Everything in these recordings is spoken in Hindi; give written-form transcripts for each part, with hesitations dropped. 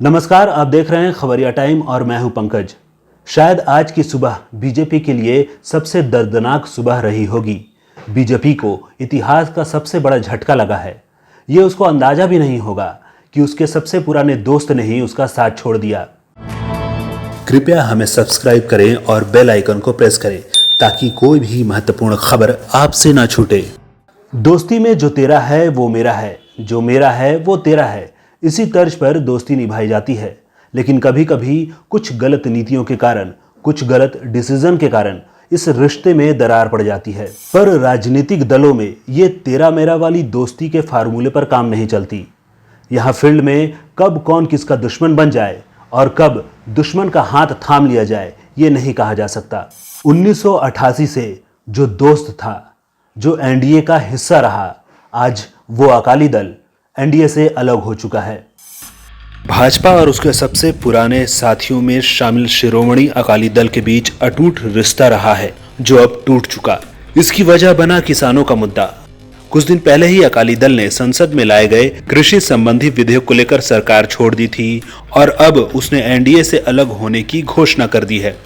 नमस्कार, आप देख रहे हैं खबरिया टाइम और मैं हूं पंकज। शायद आज की सुबह बीजेपी के लिए सबसे दर्दनाक सुबह रही होगी। बीजेपी को इतिहास का सबसे बड़ा झटका लगा है। ये उसको अंदाजा भी नहीं होगा कि उसके सबसे पुराने दोस्त ने ही उसका साथ छोड़ दिया। कृपया हमें सब्सक्राइब करें और बेल आइकन को प्रेस करें ताकि कोई भी महत्वपूर्ण खबर आपसे ना छूटे। दोस्ती में जो तेरा है वो मेरा है, जो मेरा है वो तेरा है, इसी तर्ज पर दोस्ती निभाई जाती है। लेकिन कभी कभी कुछ गलत नीतियों के कारण, कुछ गलत डिसीजन के कारण इस रिश्ते में दरार पड़ जाती है। पर राजनीतिक दलों में ये तेरा मेरा वाली दोस्ती के फार्मूले पर काम नहीं चलती। यहाँ फील्ड में कब कौन किसका दुश्मन बन जाए और कब दुश्मन का हाथ थाम लिया जाए, ये नहीं कहा जा सकता। 1988 से जो दोस्त था, जो एनडीए का हिस्सा रहा, आज वो अकाली दल एनडीए से अलग हो चुका है। भाजपा और उसके सबसे पुराने साथियों में शामिल शिरोमणि अकाली दल के बीच अटूट रिश्ता रहा है, जो अब टूट चुका। इसकी वजह बना किसानों का मुद्दा। कुछ दिन पहले ही अकाली दल ने संसद में लाए गए कृषि संबंधी विधेयक को लेकर सरकार छोड़ दी थी और अब उसने एनडीए से अलग होने की घोषणा कर दी है।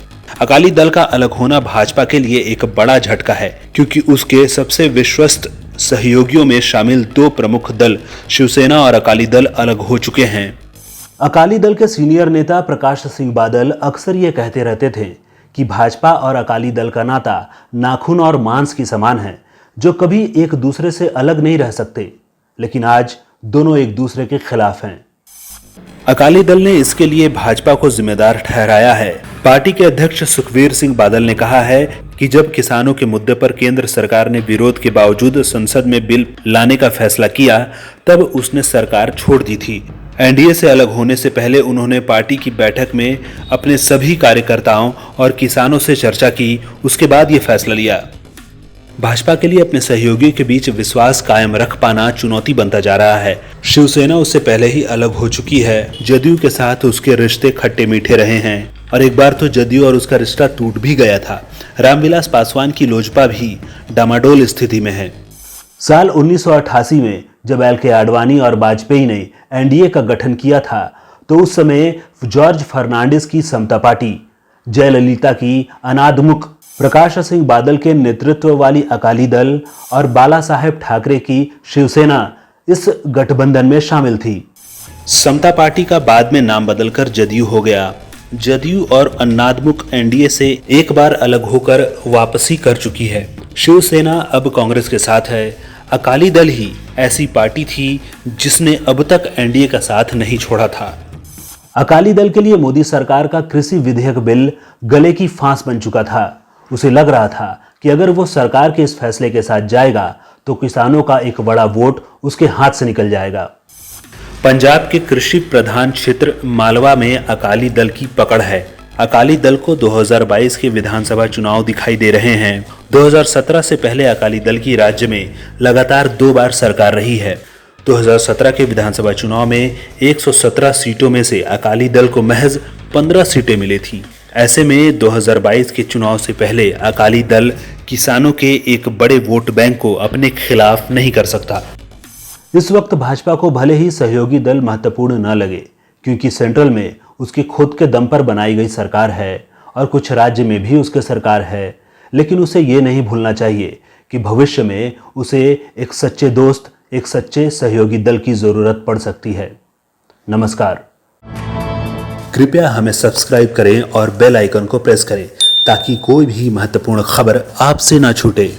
अकाली दल का अलग होना भाजपा के लिए एक बड़ा झटका है, क्योंकि उसके सबसे विश्वस्त सहयोगियों में शामिल दो प्रमुख दल शिवसेना और अकाली दल अलग हो चुके हैं। अकाली दल के सीनियर नेता प्रकाश सिंह बादल अक्सर ये कहते रहते थे कि भाजपा और अकाली दल का नाता नाखून और मांस की समान है, जो कभी एक दूसरे से अलग नहीं रह सकते। लेकिन आज दोनों एक दूसरे के खिलाफ हैं। अकाली दल ने इसके लिए भाजपा को जिम्मेदार ठहराया है। पार्टी के अध्यक्ष सुखबीर सिंह बादल ने कहा है कि जब किसानों के मुद्दे पर केंद्र सरकार ने विरोध के बावजूद संसद में बिल लाने का फैसला किया, तब उसने सरकार छोड़ दी थी। एनडीए से अलग होने से पहले उन्होंने पार्टी की बैठक में अपने सभी कार्यकर्ताओं और किसानों से चर्चा की, उसके बाद ये फैसला लिया। भाजपा के लिए अपने सहयोगियों के बीच विश्वास कायम रख पाना चुनौती बनता जा रहा है। शिवसेना उससे पहले ही अलग हो चुकी है। जदयू के साथ उसके रिश्ते खट्टे मीठे रहे हैं और एक बार तो जदयू और उसका रिश्ता टूट भी गया था। रामविलास पासवान की लोजपा भी डामाडोल स्थिति में है। साल 1988 में जब एल.के. आडवाणी और वाजपेयी ने एनडीए का गठन किया था, तो उस समय जॉर्ज फर्नांडिस की समता पार्टी, जयललिता की अनादमुख, प्रकाश सिंह बादल के नेतृत्व वाली अकाली दल और बाला साहेब ठाकरे की शिवसेना इस गठबंधन में शामिल थी। समता पार्टी का बाद में नाम बदलकर जदयू हो गया। जदयू और अन्नादमुख एनडीए से एक बार अलग होकर वापसी कर चुकी है। शिवसेना अब कांग्रेस के साथ है। अकाली दल ही ऐसी पार्टी थी जिसने अब तक एनडीए का साथ नहीं छोड़ा था। अकाली दल के लिए मोदी सरकार का कृषि विधेयक बिल गले की फांस बन चुका था। उसे लग रहा था कि अगर वो सरकार के इस फैसले के साथ जाएगा तो किसानों का एक बड़ा वोट उसके हाथ से निकल जाएगा। पंजाब के कृषि प्रधान क्षेत्र मालवा में अकाली दल की पकड़ है। अकाली दल को 2022 के विधानसभा चुनाव दिखाई दे रहे हैं। 2017 से पहले अकाली दल की राज्य में लगातार 2 बार सरकार रही है। 2017 के विधानसभा चुनाव में 117 सीटों में से अकाली दल को महज 15 सीटें मिली थी। ऐसे में 2022 के चुनाव से पहले अकाली दल किसानों के एक बड़े वोट बैंक को अपने खिलाफ नहीं कर सकता। इस वक्त भाजपा को भले ही सहयोगी दल महत्वपूर्ण न लगे, क्योंकि सेंट्रल में उसकी खुद के दम पर बनाई गई सरकार है और कुछ राज्य में भी उसके सरकार है, लेकिन उसे ये नहीं भूलना चाहिए कि भविष्य में उसे एक सच्चे दोस्त, एक सच्चे सहयोगी दल की जरूरत पड़ सकती है। नमस्कार। कृपया हमें सब्सक्राइब करें और बेल आइकन को प्रेस करें ताकि कोई भी महत्वपूर्ण खबर आपसे ना छूटे।